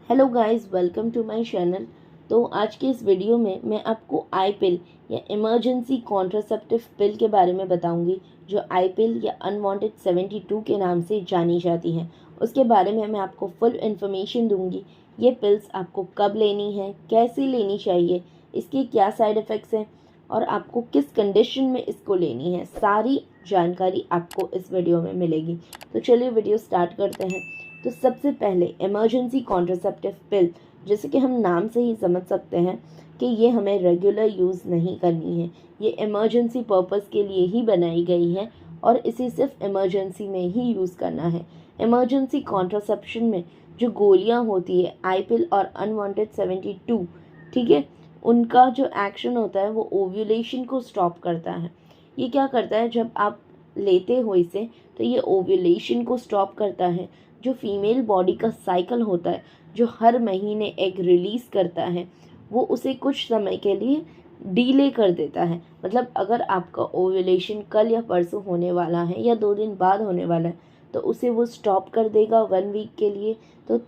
Hello guys, welcome to my channel. तो आज के इस वीडियो में मैं आपको आई पिल या इमरजेंसी कॉन्ट्रासेप्टिव पिल के बारे में बताऊंगी, जो आई पिल या अनवांटेड 72 के नाम से जानी जाती हैं। उसके बारे में मैं आपको फुल इन्फॉर्मेशन दूंगी। ये पिल्स आपको कब लेनी है, कैसे लेनी चाहिए, इसके क्या साइड इफ़ेक्ट्स हैं और आपको किस कंडीशन में इसको लेनी है, सारी जानकारी आपको इस वीडियो में मिलेगी। तो चलिए वीडियो स्टार्ट करते हैं। तो सबसे पहले इमरजेंसी कॉन्ट्रासेप्टिव पिल, जैसे कि हम नाम से ही समझ सकते हैं कि ये हमें रेगुलर यूज़ नहीं करनी है। ये इमरजेंसी पर्पस के लिए ही बनाई गई है और इसे सिर्फ इमरजेंसी में ही यूज़ करना है। इमरजेंसी कॉन्ट्रासेप्शन में जो गोलियां होती है आई पिल और अनवांटेड 72, ठीक है, उनका जो एक्शन होता है वो ओव्यूलेशन को स्टॉप करता है। ये क्या करता है, जब आप लेते हो इसे तो ये ओव्यूलेशन को स्टॉप करता है। जो फीमेल बॉडी का साइकिल होता है, जो हर महीने एग रिलीज़ करता है, वो उसे कुछ समय के लिए डीले कर देता है। मतलब अगर आपका ओव्यूलेशन कल या परसों होने वाला है या 2 दिन बाद होने वाला है, तो उसे वो स्टॉप कर देगा 1 वीक के लिए। तो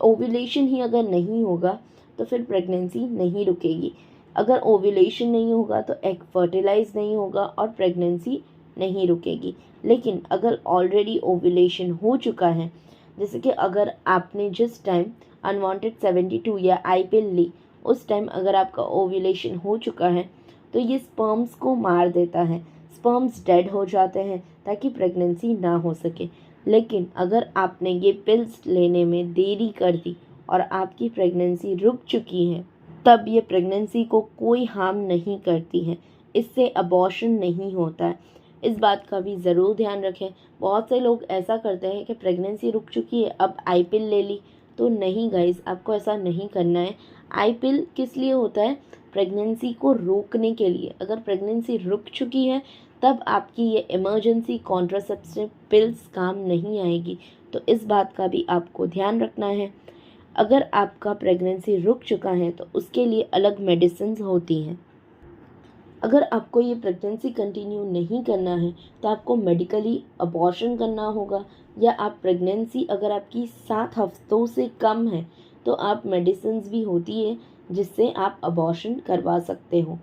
ओव्यूलेशन ही अगर नहीं होगा तो फिर प्रेगनेंसी नहीं रुकेगी। अगर ओव्यूलेशन नहीं होगा तो एग फर्टिलाइज नहीं होगा और प्रेगनेंसी नहीं रुकेगी। लेकिन अगर ऑलरेडी ओव्यूलेशन हो चुका है, जैसे कि अगर आपने जिस टाइम अनवांटेड 72 या आई पिल ली, उस टाइम अगर आपका ओव्यूलेशन हो चुका है, तो ये स्पर्म्स को मार देता है। स्पर्म्स डेड हो जाते हैं ताकि प्रेगनेंसी ना हो सके। लेकिन अगर आपने ये पिल्स लेने में देरी कर दी और आपकी प्रेगनेंसी रुक चुकी है, तब ये प्रेगनेंसी को कोई हार्म नहीं करती है। इससे अबॉर्शन नहीं होता है। इस बात का भी ज़रूर ध्यान रखें। बहुत से लोग ऐसा करते हैं कि प्रेगनेंसी रुक चुकी है, अब आई पिल ले ली। तो नहीं गाइस, आपको ऐसा नहीं करना है। आई पिल किस लिए होता है? प्रेगनेंसी को रोकने के लिए। अगर प्रेगनेंसी रुक चुकी है तब आपकी ये इमरजेंसी कॉन्ट्रासेप्टिव पिल्स काम नहीं आएगी। तो इस बात का भी आपको ध्यान रखना है। अगर आपका प्रेगनेंसी रुक चुका है तो उसके लिए अलग मेडिसिन होती हैं। अगर आपको ये प्रेगनेंसी कंटिन्यू नहीं करना है तो आपको मेडिकली अबॉर्शन करना होगा, या आप प्रेगनेंसी अगर आपकी 7 हफ्तों से कम है तो आप मेडिसिन्स भी होती है जिससे आप अबॉर्शन करवा सकते हो।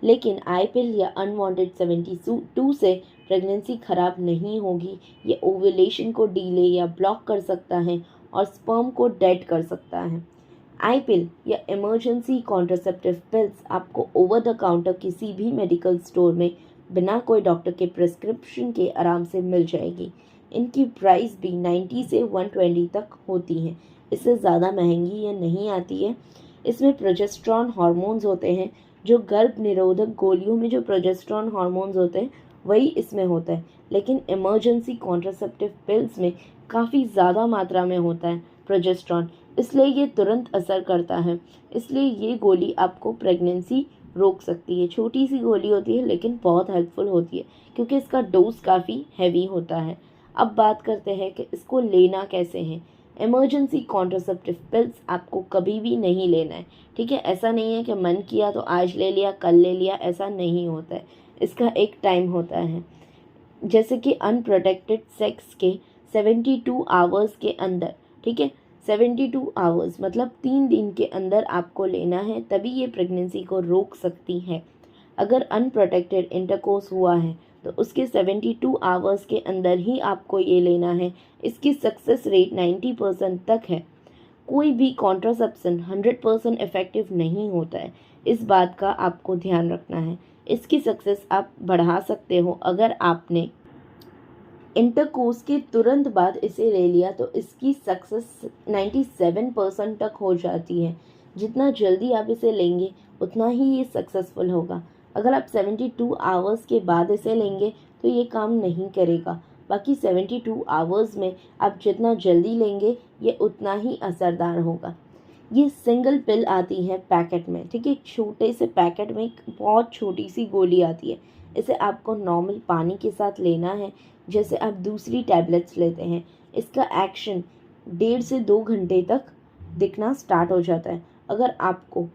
लेकिन आई पिल या अनवांटेड 72 से प्रेगनेंसी ख़राब नहीं होगी। ये ओव्यूलेशन को डिले या ब्लॉक कर सकता है और स्पर्म को डेड कर सकता है। आई पिल या इमरजेंसी कॉन्ट्रासेप्टिव पिल्स आपको ओवर द काउंटर किसी भी मेडिकल स्टोर में बिना कोई डॉक्टर के प्रिस्क्रिप्शन के आराम से मिल जाएगी। इनकी प्राइस भी 90 से 120 तक होती है। इससे ज़्यादा महंगी ये नहीं आती है। इसमें प्रोजेस्टेरॉन हार्मोन्स होते हैं। जो गर्भ निरोधक गोलियों में जो प्रोजेस्टेरॉन हार्मोन्स होते हैं वही इसमें होता है, लेकिन इमरजेंसी कॉन्ट्रासेप्टिव पिल्स में काफ़ी ज़्यादा मात्रा में होता है प्रोजेस्टेरॉन, इसलिए ये तुरंत असर करता है। इसलिए ये गोली आपको प्रेगनेंसी रोक सकती है। छोटी सी गोली होती है लेकिन बहुत हेल्पफुल होती है क्योंकि इसका डोज काफ़ी हैवी होता है। अब बात करते हैं कि इसको लेना कैसे है। इमरजेंसी कॉन्ट्रासेप्टिव पिल्स आपको कभी भी नहीं लेना है, ठीक है। ऐसा नहीं है कि मन किया तो आज ले लिया, कल ले लिया, ऐसा नहीं होता है। इसका एक टाइम होता है। जैसे कि अनप्रोटेक्टेड सेक्स के 72 आवर्स के अंदर, ठीक है, 72 आवर्स मतलब 3 दिन के अंदर आपको लेना है, तभी ये प्रेगनेंसी को रोक सकती है। अगर अनप्रोटेक्टेड इंटरकोर्स हुआ है तो उसके 72 आवर्स के अंदर ही आपको ये लेना है। इसकी सक्सेस रेट 90% तक है। कोई भी कॉन्ट्रासेप्शन 100% इफ़ेक्टिव नहीं होता है। इस बात का आपको ध्यान रखना है। इसकी सक्सेस आप बढ़ा सकते हो। अगर आपने इंटरकोर्स के तुरंत बाद इसे ले लिया तो इसकी सक्सेस 97% तक हो जाती है। जितना जल्दी आप इसे लेंगे उतना ही ये सक्सेसफुल होगा। अगर आप 72 आवर्स के बाद इसे लेंगे तो ये काम नहीं करेगा। बाकी 72 आवर्स में आप जितना जल्दी लेंगे ये उतना ही असरदार होगा। ये सिंगल पिल आती है पैकेट में, ठीक है। छोटे से पैकेट में एक बहुत छोटी सी गोली आती है। इसे आपको नॉर्मल पानी के साथ लेना है, जैसे आप दूसरी टैबलेट्स लेते हैं। इसका एक्शन 1.5 से 2 घंटे तक दिखना स्टार्ट हो जाता है। अगर आपको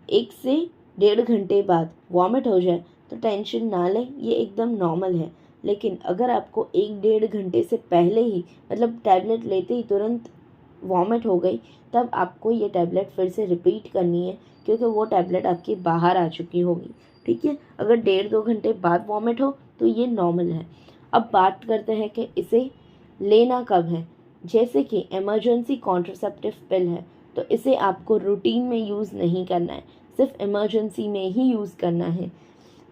1 से 1.5 घंटे बाद वॉमिट हो जाए तो टेंशन ना लें, ये एकदम नॉर्मल है। लेकिन अगर आपको 1 डेढ़ घंटे से पहले ही, मतलब टैबलेट लेते ही तुरंत वॉमिट हो गई, तब आपको ये टैबलेट फिर से रिपीट करनी है, क्योंकि वो टैबलेट आपकी बाहर आ चुकी होगी। ठीक है, अगर 1.5-2 घंटे बाद वॉमिट हो तो ये नॉर्मल है। अब बात करते हैं कि इसे लेना कब है। जैसे कि इमरजेंसी कॉन्ट्रासेप्टिव पिल है, तो इसे आपको रूटीन में यूज़ नहीं करना है, सिर्फ इमरजेंसी में ही यूज़ करना है।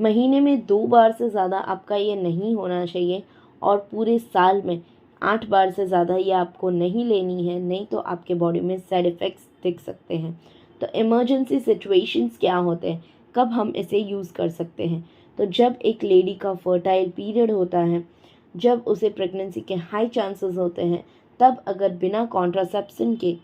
महीने में 2 बार से ज़्यादा आपका ये नहीं होना चाहिए, और पूरे साल में 8 बार से ज़्यादा ये आपको नहीं लेनी है, नहीं तो आपके बॉडी में साइड इफ़ेक्ट्स दिख सकते हैं। तो इमरजेंसी सिचुएशंस क्या होते हैं, कब हम इसे यूज़ कर सकते हैं? तो जब एक लेडी का फर्टाइल पीरियड होता है, जब उसे प्रेगनेंसी के हाई चांसेस होते हैं, तब अगर बिना कॉन्ट्रासेप्शन के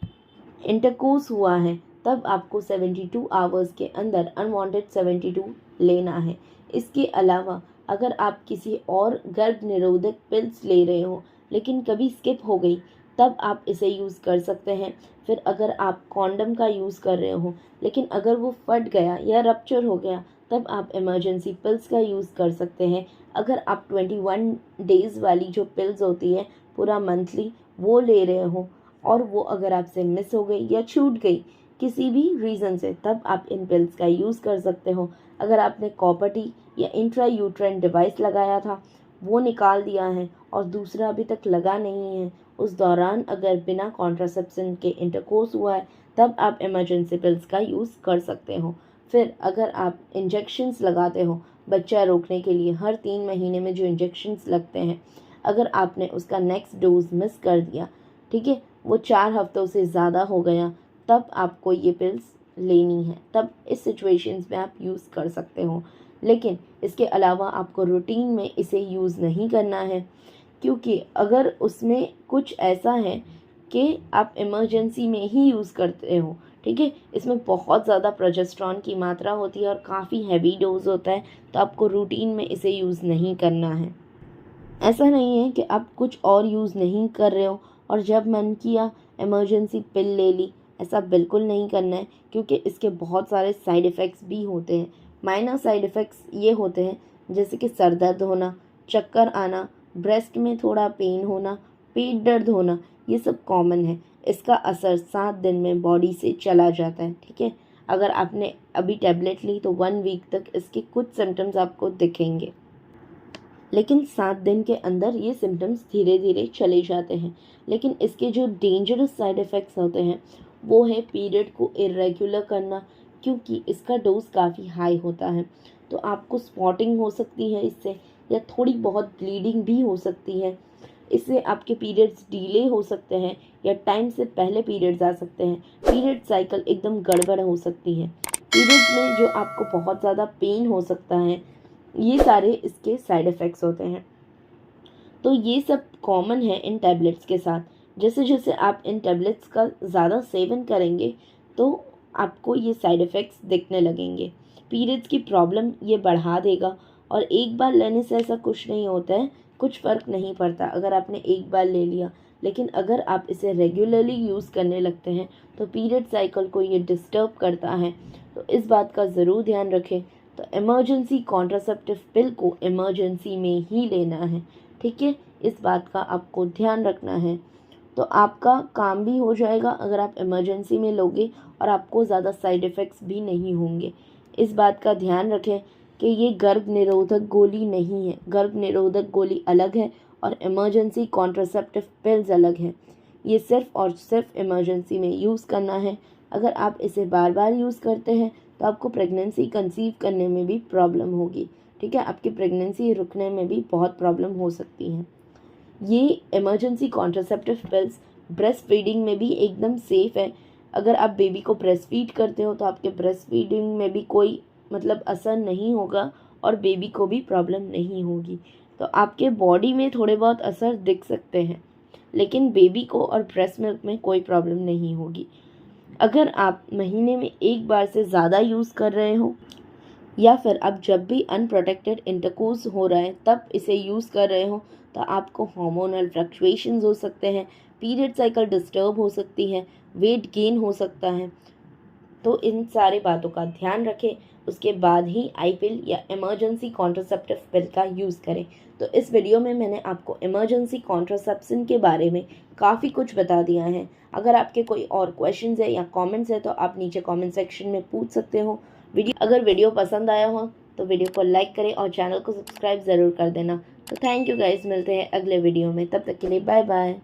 इंटरकोर्स हुआ है, तब आपको 72 आवर्स के अंदर अनवांटेड 72 लेना है। इसके अलावा अगर आप किसी और गर्भ निरोधक पिल्स ले रहे हो लेकिन कभी स्किप हो गई, तब आप इसे यूज़ कर सकते हैं। फिर अगर आप कॉन्डम का यूज़ कर रहे हो लेकिन अगर वो फट गया या रप्चर हो गया, तब आप इमरजेंसी पिल्स का यूज़ कर सकते हैं। अगर आप 21 डेज़ वाली जो पिल्स होती है पूरा मंथली, वो ले रहे हो और वो अगर आपसे मिस हो गई या छूट गई किसी भी रीज़न से, तब आप इन पिल्स का यूज़ कर सकते हो। अगर आपने कॉपर्टी या इंट्रा यूट्राइन डिवाइस लगाया था, वो निकाल दिया है और दूसरा अभी तक लगा नहीं है, उस दौरान अगर बिना कॉन्ट्रासेप्शन के इंटरकोर्स हुआ है, तब आप इमरजेंसी पिल्स का यूज़ कर सकते हो। फिर अगर आप इंजेक्शंस लगाते हो बच्चा रोकने के लिए, हर 3 महीने में जो इंजेक्शंस लगते हैं, अगर आपने उसका नेक्स्ट डोज मिस कर दिया, ठीक है, वो 4 हफ्तों से ज़्यादा हो गया, तब आपको ये पिल्स लेनी है। तब इस सिचुएशंस में आप यूज़ कर सकते हो, लेकिन इसके अलावा आपको रूटीन में इसे यूज़ नहीं करना है, क्योंकि अगर उसमें कुछ ऐसा है कि आप इमरजेंसी में ही यूज़ करते हो, ठीक है, इसमें बहुत ज़्यादा प्रोजेस्टेरॉन की मात्रा होती है और काफ़ी हैवी डोज होता है, तो आपको रूटीन में इसे यूज़ नहीं करना है। ऐसा नहीं है कि आप कुछ और यूज़ नहीं कर रहे हो और जब मन किया इमरजेंसी पिल ले ली, ऐसा बिल्कुल नहीं करना है, क्योंकि इसके बहुत सारे साइड इफ़ेक्ट्स भी होते हैं। माइनर साइड इफ़ेक्ट्स ये होते हैं जैसे कि सर दर्द होना, चक्कर आना, ब्रेस्ट में थोड़ा पेन होना, पेट दर्द होना, ये सब कॉमन है। इसका असर 7 दिन में बॉडी से चला जाता है। ठीक है, अगर आपने अभी टैबलेट ली तो 1 वीक तक इसके कुछ सिम्टम्स आपको दिखेंगे, लेकिन 7 दिन के अंदर ये सिम्टम्स धीरे धीरे चले जाते हैं। लेकिन इसके जो डेंजरस साइड इफ़ेक्ट्स होते हैं वो है पीरियड को इरेगुलर करना, क्योंकि इसका डोज काफ़ी हाई होता है। तो आपको स्पॉटिंग हो सकती है इससे, या थोड़ी बहुत ब्लीडिंग भी हो सकती है। इससे आपके पीरियड्स डिले हो सकते हैं या टाइम से पहले पीरियड्स आ सकते हैं। पीरियड साइकिल एकदम गड़बड़ हो सकती है। पीरियड्स में जो आपको बहुत ज़्यादा पेन हो सकता है, ये सारे इसके साइड इफ़ेक्ट्स होते हैं। तो ये सब कॉमन है इन टैबलेट्स के साथ। जैसे जैसे आप इन टैबलेट्स का ज़्यादा सेवन करेंगे तो आपको ये साइड इफ़ेक्ट्स दिखने लगेंगे। पीरियड्स की प्रॉब्लम ये बढ़ा देगा, और एक बार लेने से ऐसा कुछ नहीं होता है, कुछ फ़र्क नहीं पड़ता अगर आपने एक बार ले लिया। लेकिन अगर आप इसे रेगुलरली यूज़ करने लगते हैं तो पीरियड साइकिल को ये डिस्टर्ब करता है। तो इस बात का ज़रूर ध्यान रखें। तो इमरजेंसी कॉन्ट्रासेप्टिव पिल को इमरजेंसी में ही लेना है, ठीक है, इस बात का आपको ध्यान रखना है। तो आपका काम भी हो जाएगा अगर आप इमरजेंसी में लोगे, और आपको ज़्यादा साइड इफ़ेक्ट्स भी नहीं होंगे। इस बात का ध्यान रखें कि ये गर्भ निरोधक गोली नहीं है। गर्भ निरोधक गोली अलग है और इमरजेंसी कॉन्ट्रासेप्टिव पिल्स अलग है। ये सिर्फ़ और सिर्फ इमरजेंसी में यूज़ करना है। अगर आप इसे बार बार यूज़ करते हैं तो आपको प्रेगनेंसी कंसीव करने में भी प्रॉब्लम होगी। ठीक है, आपकी प्रेगनेंसी रुकने में भी बहुत प्रॉब्लम हो सकती है। ये emergency contraceptive pills breast feeding में भी एकदम सेफ़ है। अगर आप बेबी को ब्रेस्ट फीड करते हो तो आपके ब्रेस्ट फीडिंग में भी कोई असर नहीं होगा और बेबी को भी प्रॉब्लम नहीं होगी। तो आपके बॉडी में थोड़े बहुत असर दिख सकते हैं, लेकिन बेबी को और ब्रेस्ट मिल्क में कोई प्रॉब्लम नहीं होगी। अगर आप महीने में एक बार से ज़्यादा यूज़ कर रहे हो, या फिर आप जब भी अनप्रोटेक्टेड इंटरकोर्स हो रहा है तब इसे यूज़ कर रहे हो, तो आपको हार्मोनल फ्लक्चुएशंस हो सकते हैं, पीरियड साइकिल डिस्टर्ब हो सकती है, वेट गेन हो सकता है। तो इन सारे बातों का ध्यान रखें, उसके बाद ही आई पिल या इमरजेंसी कॉन्ट्रासेप्टिव पिल का यूज़ करें। तो इस वीडियो में मैंने आपको इमरजेंसी कॉन्ट्रासेप्शन के बारे में काफ़ी कुछ बता दिया है। अगर आपके कोई और क्वेश्चंस है या कमेंट्स है तो आप नीचे कमेंट सेक्शन में पूछ सकते हो। अगर वीडियो पसंद आया हो तो वीडियो को लाइक करें और चैनल को सब्सक्राइब ज़रूर कर देना। तो थैंक यू गाइस, मिलते हैं अगले वीडियो में, तब तक के लिए बाय बाय।